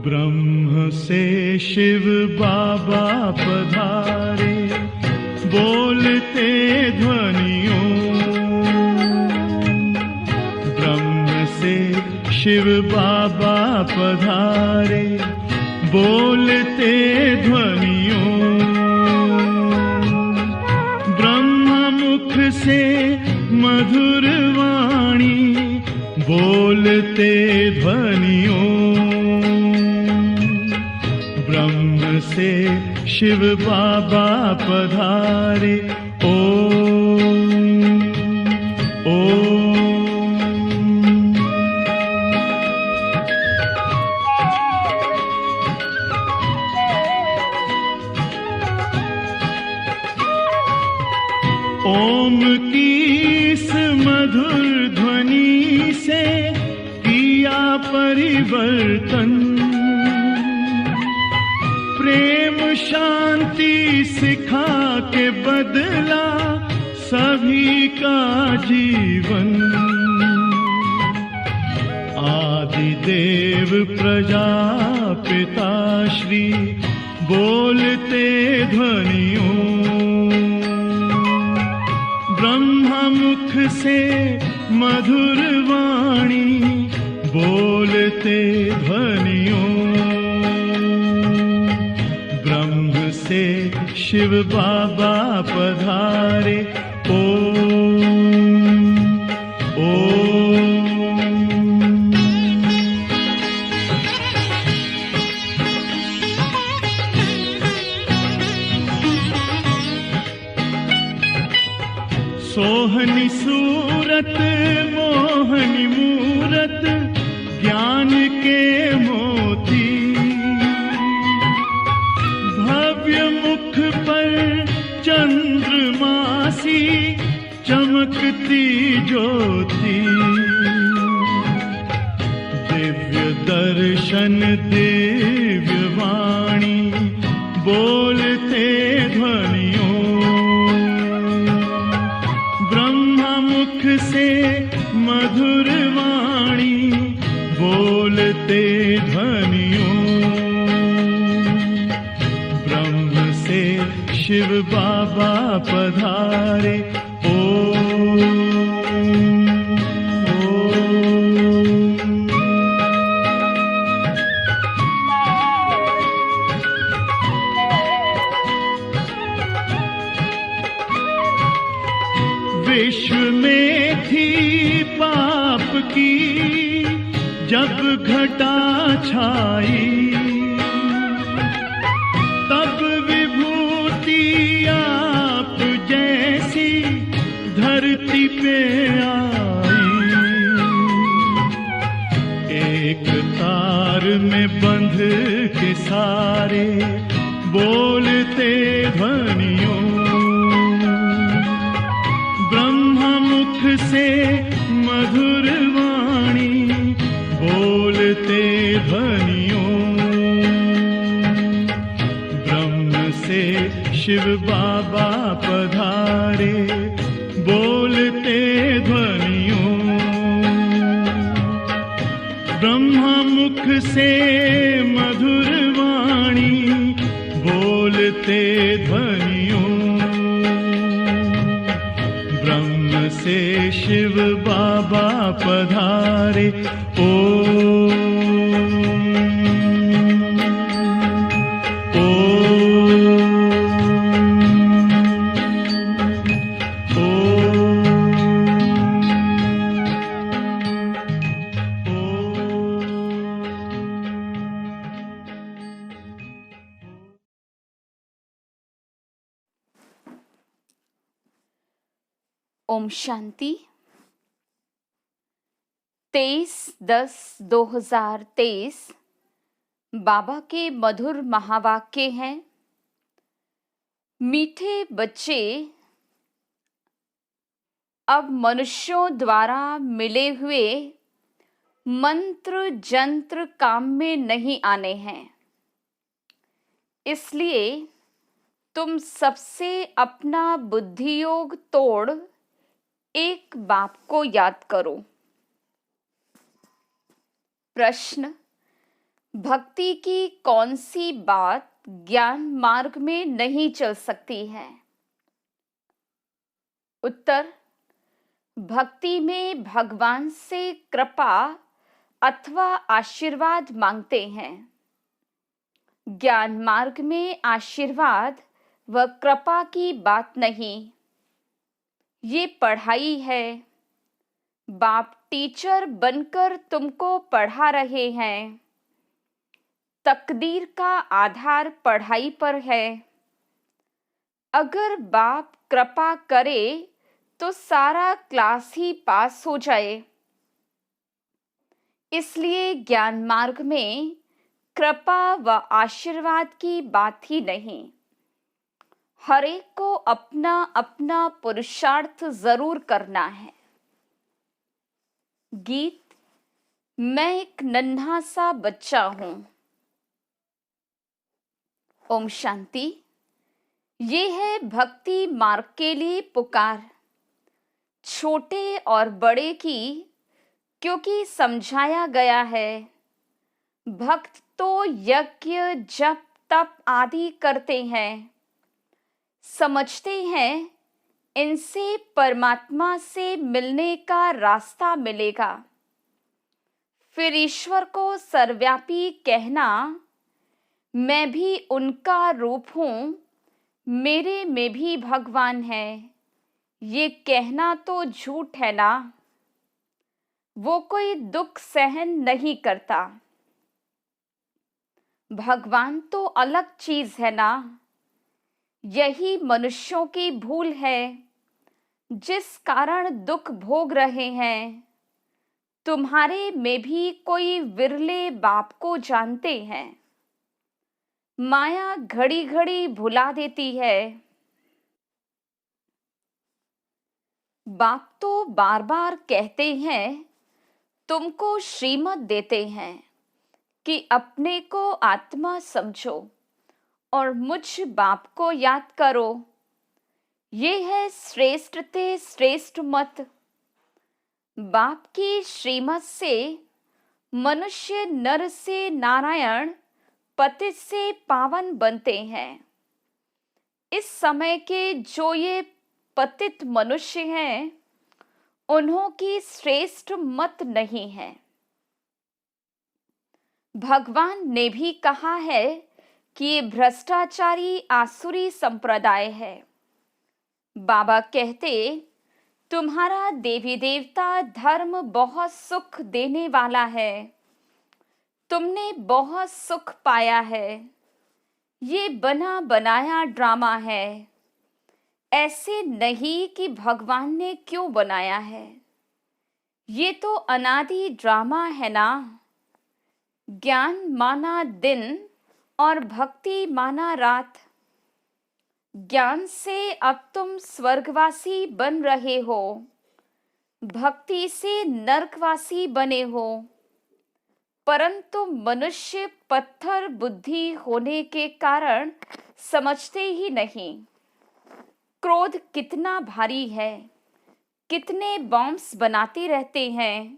ब्रह्म से शिव बाबा पधारे, बोलते ध्वनियों। ब्रह्म से शिव बाबा पधारे, बोलते ध्वनियों। ब्रह्म मुख से मधुर वाणी, बोलते ध्वनियों। ब्रह्म से शिव बाबा पधारे, ओम ओम। ओम की इस मधुर ध्वनि से किया परिवर्तन। प्रेम शांति सिखा के बदला सभी का जीवन। आदिदेव प्रजापिता श्री बोलते ध्वनियों। ब्रह्मा मुख से मधुर वाणी, बोलते ध्वनियों। ब्रह्म से शिव बाबा पधारे, ओम ओम। सोहनी सूरत मोहनी मूरत, ज्ञान के मोती। भव्य मुख पर चंद्रमासी, चमकती ज्योति। दिव्य दर्शन दिव्य वाणी, बोलते ध्वनियों। ब्रह्मा मुख से मधुर वाणी, बोलते ध्वनियों। ब्रह्म से शिव बाबा पधारे, ओम ओम। विश्व में थी पाप की जब घटा छाई, तब विभूति आप जैसी धरती पे आई। एक तार में बंध के सारे, बोलते ध्वनियों। ब्रह्मा मुख से मधुर वाणी, बोलते ध्वनियों। ब्रह्म से शिव बाबा पधारे, बोलते ध्वनियों। ब्रह्मा मुख से मधुर वाणी, बोलते ध्वनियों। ब्रह्म से शिव बाबा पधारे, ओम ओम शांति। 23/10/2023 बाबा के मधुर महावाक्य हैं। मीठे बच्चे अब मनुष्यों द्वारा मिले हुए मंत्र जंत्र काम में नहीं आने हैं। इसलिए तुम सबसे अपना बुद्धि योग तोड़ एक बाप को याद करो। प्रश्न, भक्ति की कौन सी बात ज्ञान मार्ग में नहीं चल सकती है? उत्तर, भक्ति में भगवान से कृपा अथवा आशीर्वाद मांगते हैं। ज्ञान मार्ग में आशीर्वाद व कृपा की बात नहीं, ये पढ़ाई है। बाप टीचर बनकर तुमको पढ़ा रहे हैं। तकदीर का आधार पढ़ाई पर है। अगर बाप कृपा करे तो सारा क्लास ही पास हो जाए। इसलिए ज्ञान मार्ग में कृपा व आशीर्वाद की बात ही नहीं। हर एक को अपना अपना पुरुषार्थ जरूर करना है। गीत, मैं एक नन्हा सा बच्चा हूं। ओम शांति। ये है भक्ति मार्ग के लिए पुकार, छोटे और बड़े की, क्योंकि समझाया गया है। भक्त तो यज्ञ जप तप आदि करते हैं, समझते हैं इनसे परमात्मा से मिलने का रास्ता मिलेगा। फिर ईश्वर को सर्वव्यापी कहना, मैं भी उनका रूप हूँ, मेरे में भी भगवान है, ये कहना तो झूठ है ना। वो कोई दुख सहन नहीं करता। भगवान तो अलग चीज है ना। यही मनुष्यों की भूल है, जिस कारण दुख भोग रहे हैं। तुम्हारे में भी कोई विरले बाप को जानते हैं। माया घड़ी घड़ी भुला देती है। बाप तो बार बार कहते हैं, तुमको श्रीमत देते हैं कि अपने को आत्मा समझो और मुझ बाप को याद करो। ये है श्रेष्ठ ते श्रेष्ठ मत। बाप की श्रीमत से मनुष्य नर से नारायण, पतित से पावन बनते हैं। इस समय के जो ये पतित मनुष्य हैं, उन्हों की श्रेष्ठ मत नहीं है। भगवान ने भी कहा है कि ये भ्रष्टाचारी आसुरी संप्रदाय है। बाबा कहते, तुम्हारा देवी देवता धर्म बहुत सुख देने वाला है, तुमने बहुत सुख पाया है। ये बना बनाया ड्रामा है। ऐसे नहीं कि भगवान ने क्यों बनाया है। ये तो अनादि ड्रामा है ना। ज्ञान माना दिन और भक्ति माना रात। ज्ञान से अब तुम स्वर्गवासी बन रहे हो, भक्ति से नरकवासी बने हो। परंतु मनुष्य पत्थर बुद्धि होने के कारण समझते ही नहीं। क्रोध कितना भारी है, कितने बॉम्ब्स बनाते रहते हैं।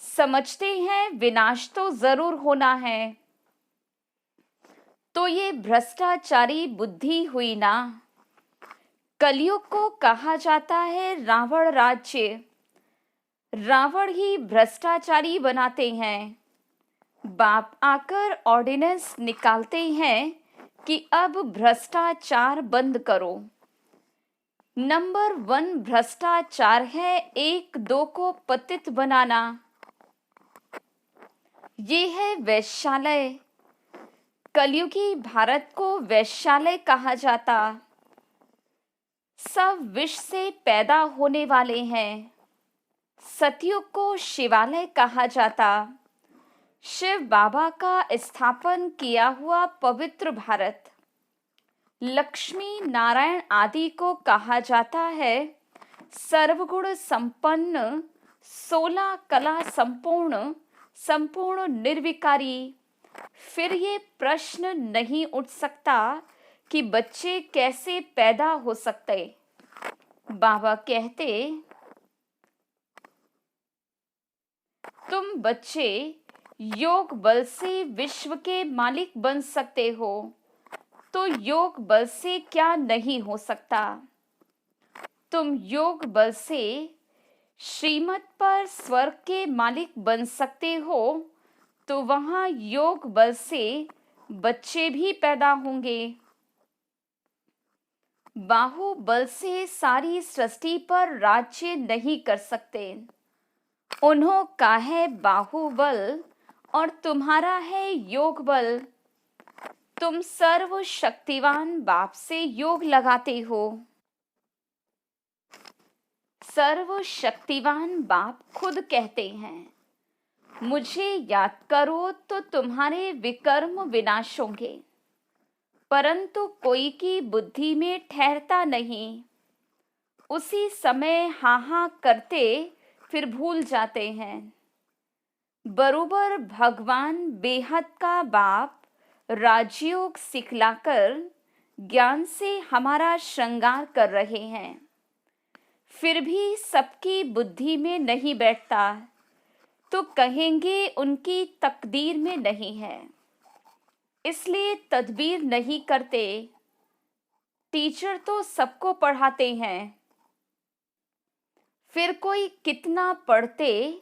समझते हैं विनाश तो जरूर होना है। तो ये भ्रष्टाचारी बुद्धि हुई ना। कलयुग को कहा जाता है रावण राज्य। रावण ही भ्रष्टाचारी बनाते हैं। बाप आकर ऑर्डिनेंस निकालते हैं कि अब भ्रष्टाचार बंद करो। नंबर 1 भ्रष्टाचार है 1-2 को पतित बनाना। ये है वैश्यालय। कलयुगी भारत को वैश्यालय कहा जाता। सब विष से पैदा होने वाले हैं। सतयुग को शिवालय कहा जाता। शिव बाबा का स्थापन किया हुआ पवित्र भारत। लक्ष्मी नारायण आदि को कहा जाता है सर्वगुण संपन्न 16 कला संपूर्ण निर्विकारी, फिर ये प्रश्न नहीं उठ सकता कि बच्चे कैसे पैदा हो सकते। बाबा कहते, तुम बच्चे योग बल से विश्व के मालिक बन सकते हो, तो योग बल से क्या नहीं हो सकता। तुम योग बल से श्रीमत पर स्वर्ग के मालिक बन सकते हो, तो वहां योग बल से बच्चे भी पैदा होंगे। बाहुबल से सारी सृष्टि पर राज्य नहीं कर सकते। उन्हों का है बाहुबल और तुम्हारा है योग बल। तुम सर्वशक्तिवान बाप से योग लगाते हो। सर्वशक्तिवान बाप खुद कहते हैं, मुझे याद करो तो तुम्हारे विकर्म विनाश होंगे, परंतु कोई की बुद्धि में ठहरता नहीं। उसी समय हाँ हाँ करते फिर भूल जाते हैं। बरोबर भगवान बेहद का बाप राजयोग सिखलाकर ज्ञान से हमारा श्रृंगार कर रहे हैं, फिर भी सबकी बुद्धि में नहीं बैठता, तो कहेंगे उनकी तकदीर में नहीं है, इसलिए तदबीर नहीं करते। टीचर तो सबको पढ़ाते हैं, फिर कोई कितना पढ़ते,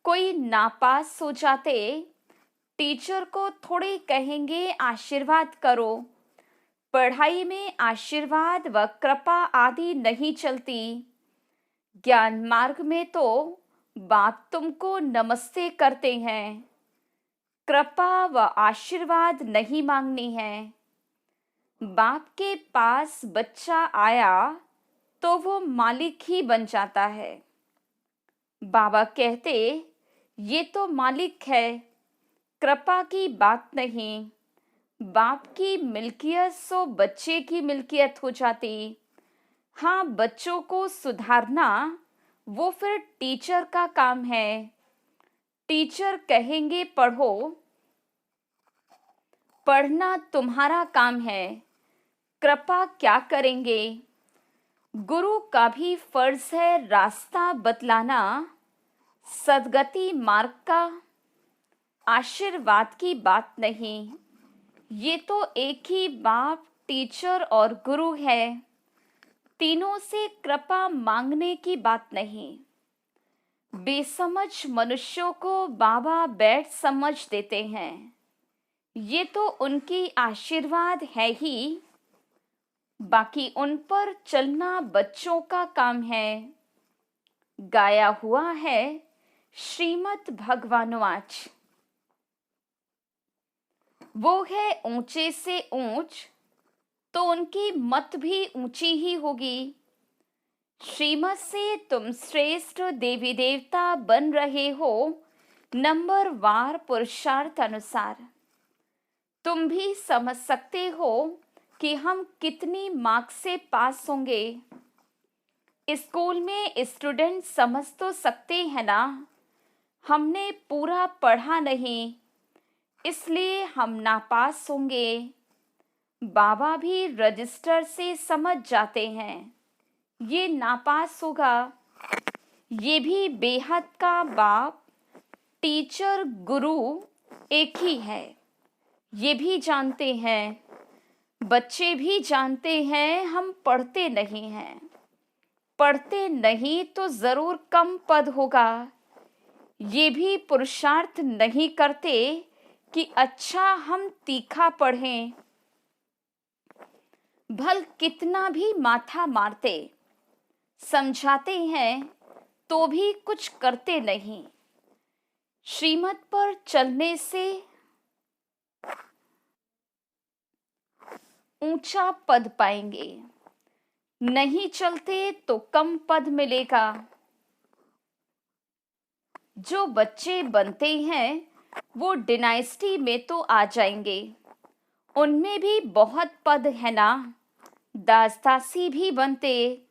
कोई नापास हो जाते, टीचर को थोड़े कहेंगे आशीर्वाद करो। पढ़ाई में आशीर्वाद व कृपा आदि नहीं चलती। ज्ञान मार्ग में तो बाप तुमको नमस्ते करते हैं, कृपा व आशीर्वाद नहीं मांगनी है। बाप के पास बच्चा आया तो वो मालिक ही बन जाता है। बाबा कहते, ये तो मालिक है, कृपा की बात नहीं। बाप की मिल्कियत सो बच्चे की मिल्कियत हो जाती। हाँ, बच्चों को सुधारना वो फिर टीचर का काम है। टीचर कहेंगे पढ़ो, पढ़ना तुम्हारा काम है, कृपा क्या करेंगे। गुरु का भी फर्ज है रास्ता बतलाना, सदगति मार्ग का, आशीर्वाद की बात नहीं। ये तो एक ही बाप टीचर और गुरु है, तीनों से कृपा मांगने की बात नहीं। बेसमझ मनुष्यों को बाबा बैठ समझ देते हैं, ये तो उनकी आशीर्वाद है ही, बाकी उन पर चलना बच्चों का काम है। गाया हुआ है श्रीमद् भगवानुवाच, वो है ऊंचे से ऊंच, तो उनकी मत भी ऊंची ही होगी। श्रीमत से तुम श्रेष्ठ देवी देवता बन रहे हो, नंबर वार पुरुषार्थ अनुसार। तुम भी समझ सकते हो कि हम कितनी मार्क्स से पास होंगे। स्कूल में स्टूडेंट समझ तो सकते हैं ना, हमने पूरा पढ़ा नहीं, इसलिए हम नापास होंगे। बाबा भी रजिस्टर से समझ जाते हैं, ये नापास होगा। ये भी बेहद का बाप टीचर गुरु एक ही है, ये भी जानते हैं। बच्चे भी जानते हैं हम पढ़ते नहीं हैं, पढ़ते नहीं तो जरूर कम पद होगा। ये भी पुरुषार्थ नहीं करते कि अच्छा हम तीखा पढ़ें। भल कितना भी माथा मारते, समझाते हैं तो भी कुछ करते नहीं। श्रीमत पर चलने से ऊंचा पद पाएंगे, नहीं चलते तो कम पद मिलेगा। जो बच्चे बनते हैं वो डिनाइस्टी में तो आ जाएंगे, उनमें भी बहुत पद है ना, दास दासी भी बनते।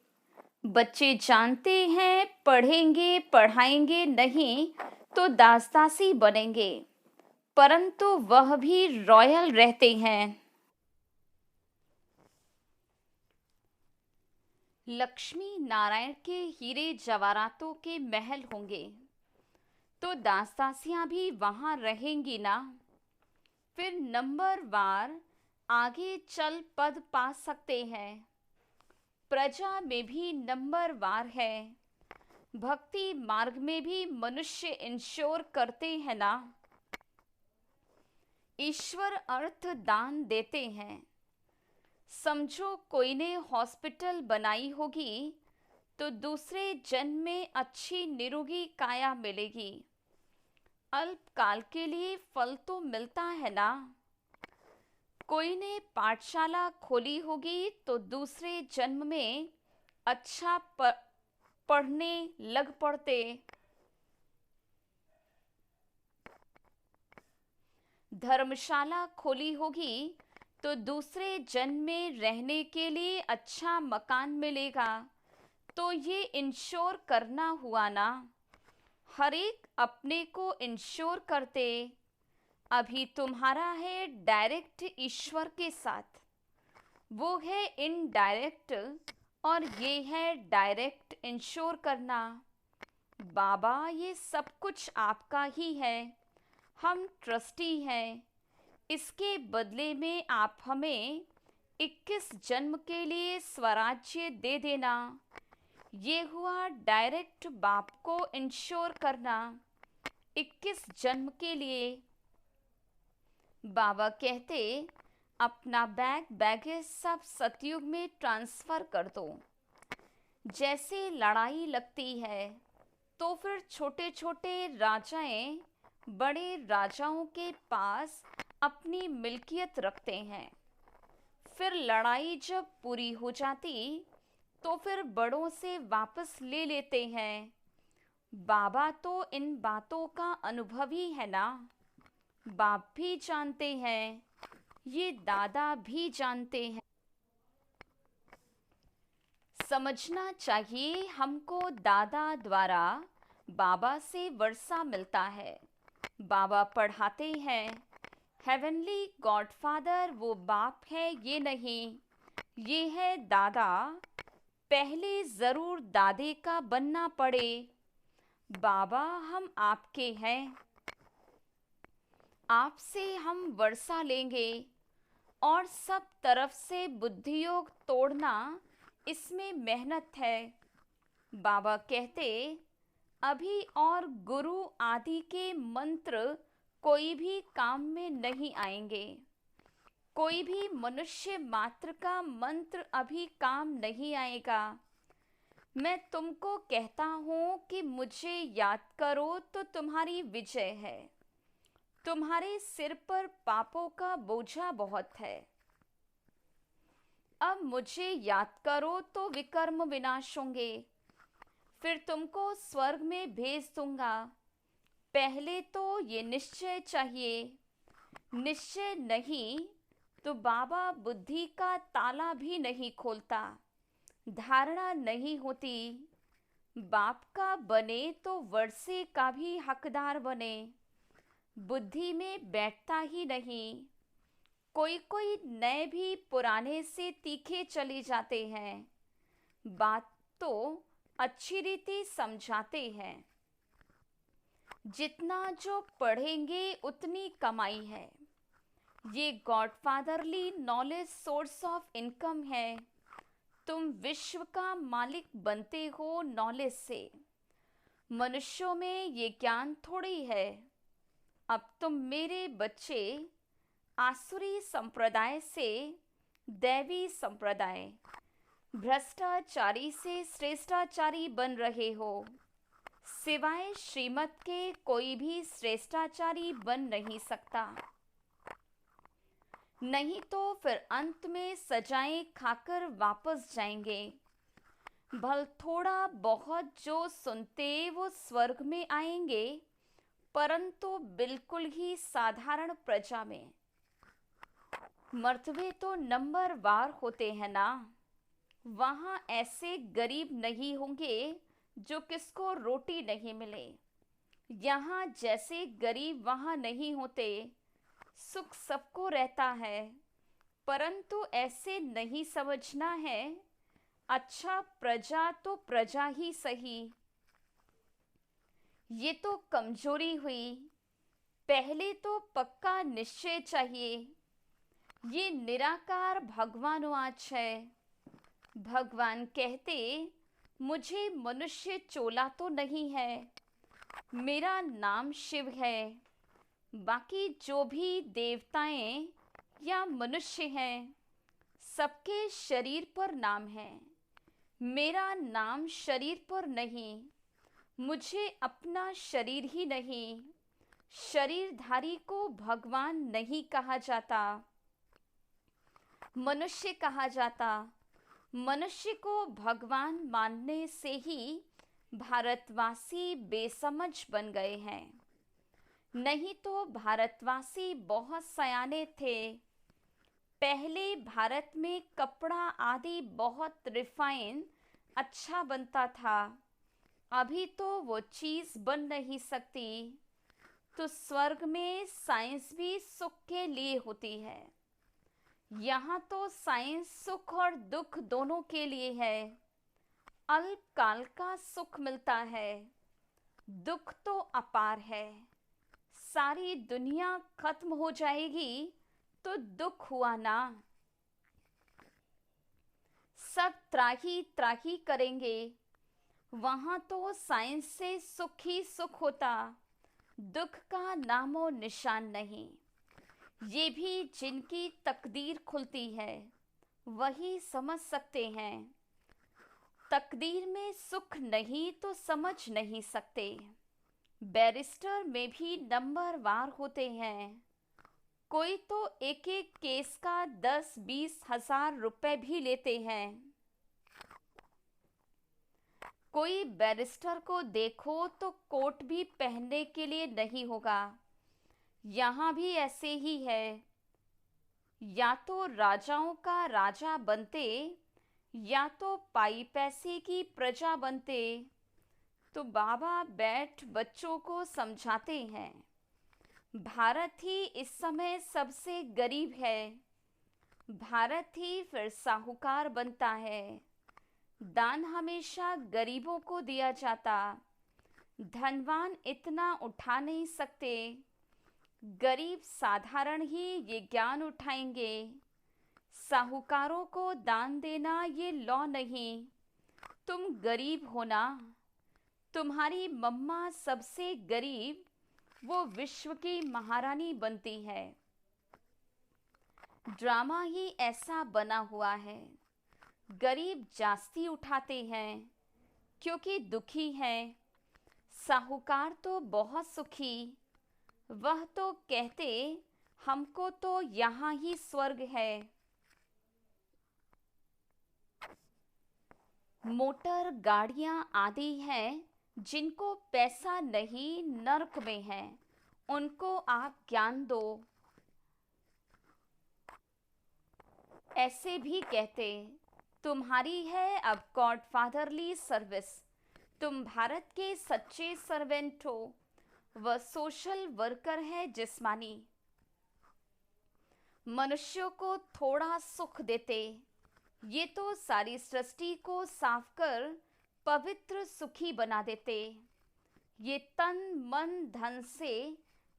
बच्चे जानते हैं पढ़ेंगे पढ़ाएंगे नहीं तो दास दासी बनेंगे, परंतु वह भी रॉयल रहते हैं। लक्ष्मी नारायण के हीरे जवाहरातों के महल होंगे तो दास दासियां भी वहां रहेंगी ना। फिर नंबर वार आगे चल पद पा सकते हैं। प्रजा में भी नंबर वार है। भक्ति मार्ग में भी मनुष्य इंश्योर करते हैं ना। ईश्वर अर्थ दान देते हैं। समझो कोई ने हॉस्पिटल बनाई होगी तो दूसरे जन्म में अच्छी निरोगी काया मिलेगी। अल्पकाल के लिए फल तो मिलता है ना। कोई ने पाठशाला खोली होगी तो दूसरे जन्म में अच्छा पढ़ने लग पड़ते। धर्मशाला खोली होगी तो दूसरे जन्म में रहने के लिए अच्छा मकान मिलेगा। तो ये इंश्योर करना हुआ ना। हर एक अपने को इंश्योर करते। अभी तुम्हारा है डायरेक्ट ईश्वर के साथ, वो है इनडायरेक्ट, और ये है डायरेक्ट इंश्योर करना। बाबा ये सब कुछ आपका ही है, हम ट्रस्टी हैं। इसके बदले में आप हमें 21 जन्म के लिए स्वराज्य दे देना। ये हुआ डायरेक्ट बाप को इंश्योर करना 21 जन्म के लिए। बाबा कहते अपना बैगेज सब सतयुग में ट्रांसफर कर दो। जैसे लड़ाई लगती है तो फिर छोटे छोटे राजाएं बड़े राजाओं के पास अपनी मिल्कियत रखते हैं। फिर लड़ाई जब पूरी हो जाती तो फिर बड़ों से वापस ले लेते हैं। बाबा तो इन बातों का अनुभवी है ना। बाप भी जानते हैं, ये दादा भी जानते हैं। समझना चाहिए हमको दादा द्वारा बाबा से वर्षा मिलता है। बाबा पढ़ाते हैं। हेवनली गॉडफादर वो बाप है ये नहीं, ये है दादा। पहले ज़रूर दादे का बनना पड़े। बाबा हम आपके हैं, आपसे हम वर्षा लेंगे। और सब तरफ से बुद्धियोग तोड़ना, इसमें मेहनत है। बाबा कहते अभी और गुरु आदि के मंत्र कोई भी काम में नहीं आएंगे। कोई भी मनुष्य मात्र का मंत्र अभी काम नहीं आएगा। मैं तुमको कहता हूँ कि मुझे याद करो तो तुम्हारी विजय है। तुम्हारे सिर पर पापों का बोझा बहुत है। अब मुझे याद करो तो विकर्म विनाश होंगे। फिर तुमको स्वर्ग में भेज दूंगा। पहले तो ये निश्चय चाहिए। निश्चय नहीं तो बाबा बुद्धि का ताला भी नहीं खोलता। धारणा नहीं होती। बाप का बने तो वर्षे का भी हकदार बने। बुद्धि में बैठता ही नहीं। कोई कोई नए भी पुराने से तीखे चले जाते हैं। बात तो अच्छी रीति समझाते हैं। जितना जो पढ़ेंगे उतनी कमाई है। ये गॉडफादरली नॉलेज सोर्स ऑफ इनकम है। तुम विश्व का मालिक बनते हो नॉलेज से। मनुष्यों में ये ज्ञान थोड़ी है। अब तुम मेरे बच्चे आसुरी संप्रदाय से दैवी संप्रदाय, भ्रष्टाचारी से श्रेष्ठाचारी बन रहे हो। सिवाय श्रीमत के कोई भी श्रेष्ठाचारी बन नहीं सकता। नहीं तो फिर अंत में सजाएं खाकर वापस जाएंगे। भल थोड़ा बहुत जो सुनते वो स्वर्ग में आएंगे, परंतु बिल्कुल ही साधारण प्रजा में। मर्तबे तो नंबर वार होते हैं ना। वहाँ ऐसे गरीब नहीं होंगे जो किसको रोटी नहीं मिले। यहाँ जैसे गरीब वहाँ नहीं होते, सुख सबको रहता है, परंतु ऐसे नहीं समझना है। अच्छा, प्रजा तो प्रजा ही सही, ये तो कमजोरी हुई। पहले तो पक्का निश्चय चाहिए। ये निराकार भगवानुवाच है। भगवान कहते, मुझे मनुष्य चोला तो नहीं है, मेरा नाम शिव है। बाकी जो भी देवताएं या मनुष्य हैं, सबके शरीर पर नाम है। मेरा नाम शरीर पर नहीं। मुझे अपना शरीर ही नहीं, शरीरधारी को भगवान नहीं कहा जाता, मनुष्य कहा जाता। मनुष्य को भगवान मानने से ही भारतवासी बेसमझ बन गए हैं। नहीं तो भारतवासी बहुत सयाने थे। पहले भारत में कपड़ा आदि बहुत रिफाइन अच्छा बनता था, अभी तो वो चीज़ बन नहीं सकती। तो स्वर्ग में साइंस भी सुख के लिए होती है। यहाँ तो साइंस सुख और दुख दोनों के लिए है। अल्पकाल का सुख मिलता है, दुख तो अपार है। सारी दुनिया खत्म हो जाएगी तो दुख हुआ ना। सब त्राही त्राही करेंगे, वहाँ तो साइंस से सुख ही सुख होता, दुख का नामो निशान नहीं। ये भी जिनकी तकदीर खुलती है वही समझ सकते हैं। तकदीर में सुख नहीं तो समझ नहीं सकते। बैरिस्टर में भी नंबरवार होते हैं। कोई तो एक एक केस का 10-20 हजार रुपए भी लेते हैं। कोई बैरिस्टर को देखो तो कोट भी पहनने के लिए नहीं होगा। यहाँ भी ऐसे ही है। या तो राजाओं का राजा बनते या तो पाई पैसे की प्रजा बनते। तो बाबा बैठ बच्चों को समझाते हैं, भारत ही इस समय सबसे गरीब है। भारत ही फिर साहूकार बनता है। दान हमेशा गरीबों को दिया जाता, धनवान इतना उठा नहीं सकते। गरीब साधारण ही ये ज्ञान उठाएंगे। साहूकारों को दान देना ये लॉ नहीं। तुम गरीब हो ना। तुम्हारी मम्मा सबसे गरीब, वो विश्व की महारानी बनती है। ड्रामा ही ऐसा बना हुआ है। गरीब जास्ती उठाते हैं क्योंकि दुखी है। साहूकार तो बहुत सुखी, वह तो कहते हमको तो यहाँ ही स्वर्ग है। मोटर गाड़ियाँ आदि हैं जिनको पैसा नहीं नर्क में है, उनको आप ज्ञान दो। ऐसे भी कहते तुम्हारी है अब गॉडफादरली सर्विस, तुम भारत के सच्चे सर्वेंट हो। वह सोशल वर्कर है जिस्मानी। मनुष्यों को थोड़ा सुख देते, ये तो सारी सृष्टि को साफ कर पवित्र सुखी बना देते। ये तन मन धन से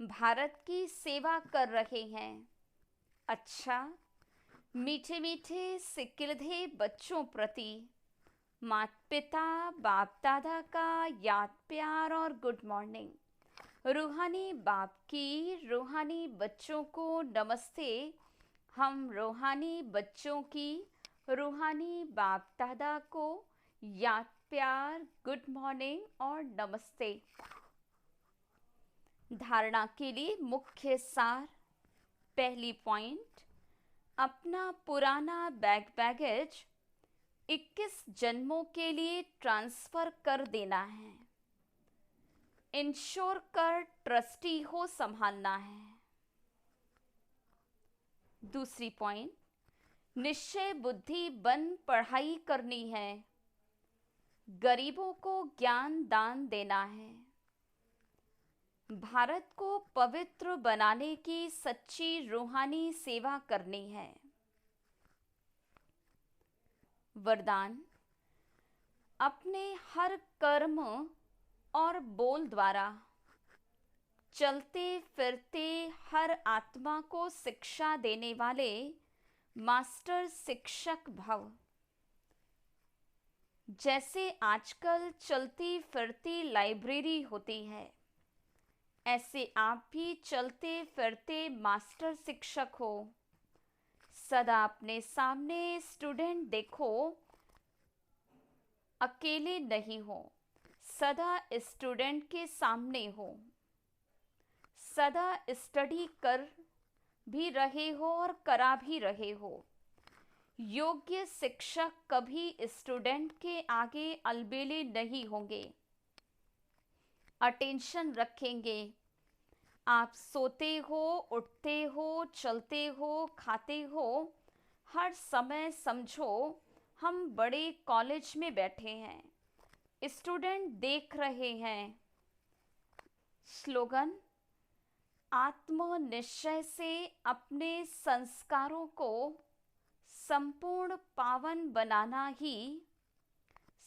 भारत की सेवा कर रहे हैं। अच्छा, मीठे मीठे सिकिलधे बच्चों प्रति माता पिता बाप दादा का याद प्यार और गुड मॉर्निंग। रूहानी बाप की रूहानी बच्चों को नमस्ते। हम रूहानी बच्चों की रूहानी बाप दादा को याद प्यार गुड मॉर्निंग और नमस्ते। धारणा के लिए मुख्य सार। पहली पॉइंट, अपना पुराना बैगेज 21 जन्मों के लिए ट्रांसफर कर देना है। इंश्योर कर ट्रस्टी हो संभालना है। दूसरी पॉइंट, निश्चय बुद्धि बन पढ़ाई करनी है। गरीबों को ज्ञान दान देना है। भारत को पवित्र बनाने की सच्ची रूहानी सेवा करनी है। वरदान: अपने हर कर्म और बोल द्वारा चलते फिरते हर आत्मा को शिक्षा देने वाले मास्टर शिक्षक भव। जैसे आजकल चलती फिरती लाइब्रेरी होती है, ऐसे आप भी चलते फिरते मास्टर शिक्षक हो। सदा अपने सामने स्टूडेंट देखो, अकेले नहीं हो, सदा स्टूडेंट के सामने हो। सदा स्टडी कर भी रहे हो और करा भी रहे हो। योग्य शिक्षक कभी स्टूडेंट के आगे अलबेले नहीं होंगे, अटेंशन रखेंगे। आप सोते हो, उठते हो, चलते हो, खाते हो, हर समय समझो हम बड़े कॉलेज में बैठे हैं, स्टूडेंट देख रहे हैं। स्लोगन: आत्मनिश्चय से अपने संस्कारों को संपूर्ण पावन बनाना ही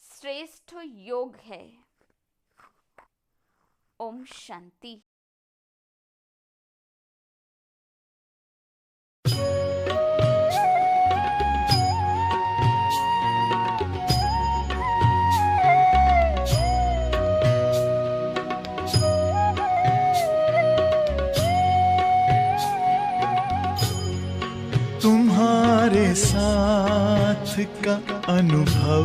श्रेष्ठ योग है। ओम शांति। तुम्हारे साथ का अनुभव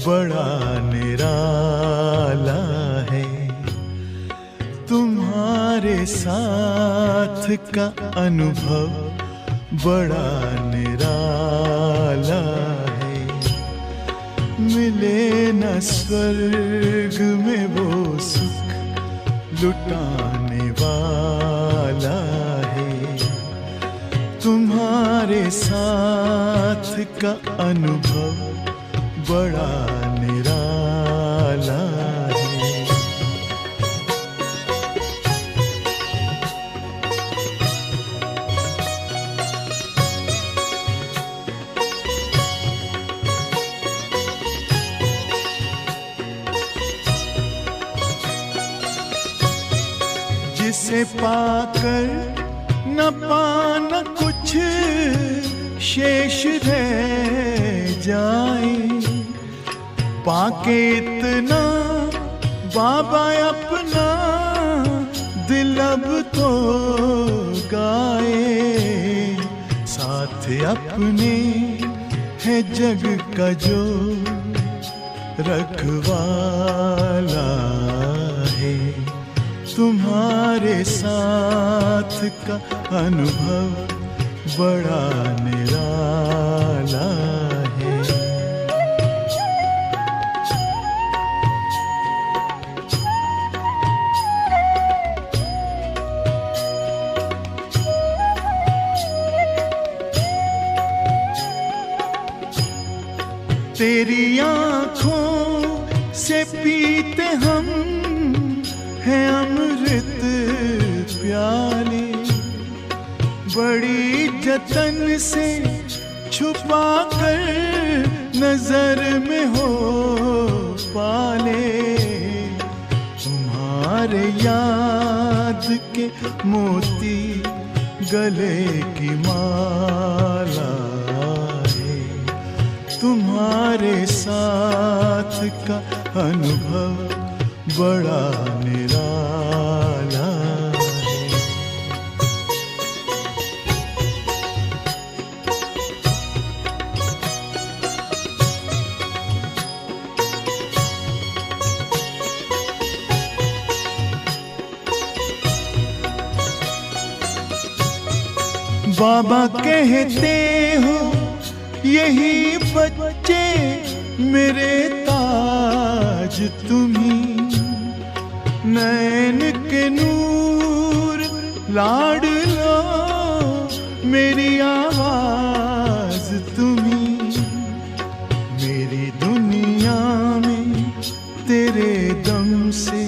बड़ा निराला है। तुम्हारे साथ का अनुभव बड़ा निराला है। मिले न स्वर्ग में वो सुख लुटाने वाला है। तुम्हारे साथ का अनुभव बड़ा निराला है। जिसे पाकर न पाना कुछ शेष रह जाए, पाके इतना बाबा अपना दिल अब तो गाए। साथ अपने है जग का जो रखवाला है। तुम्हारे साथ का अनुभव बड़ा निराला है। तेरी आँखों से पीते हम हैं अमृत प्याले। बड़ी जतन से छुपा कर नजर में हो पाले। तुम्हारे याद के मोती गले की माला है। तुम्हारे साथ का अनुभव बड़ा निराला है। बाबा कहते हो यही बच्चे मेरे ताज तुम्ही। नैन के नूर लाड लो मेरी आवाज तुम्ही। मेरी दुनिया में तेरे दम से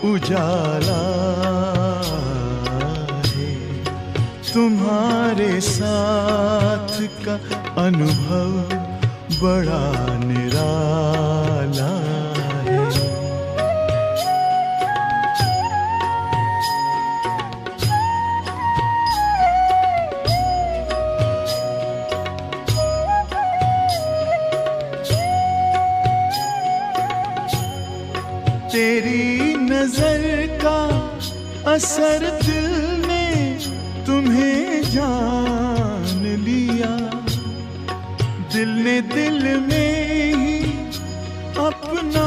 उजाला है, तुम्हारे साथ का अनुभव बड़ा निराला है। तेरी नजर का असर दिल ने तुम्हें जान लिया, दिल ने दिल में ही अपना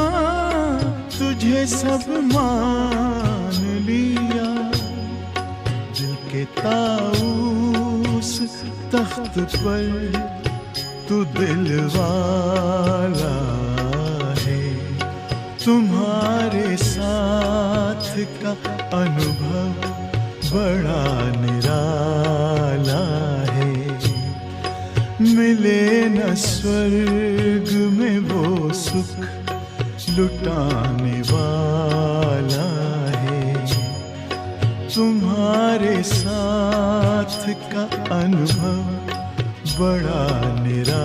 तुझे सब मान लिया। दिल के ताऊस तख्त पर तू दिल वाला है, तुम्हारे साथ का अनुभव बड़ा निराला है। मिले न स्वर्ग में वो सुख लुटाने वाला है, तुम्हारे साथ का अनुभव बड़ा निराला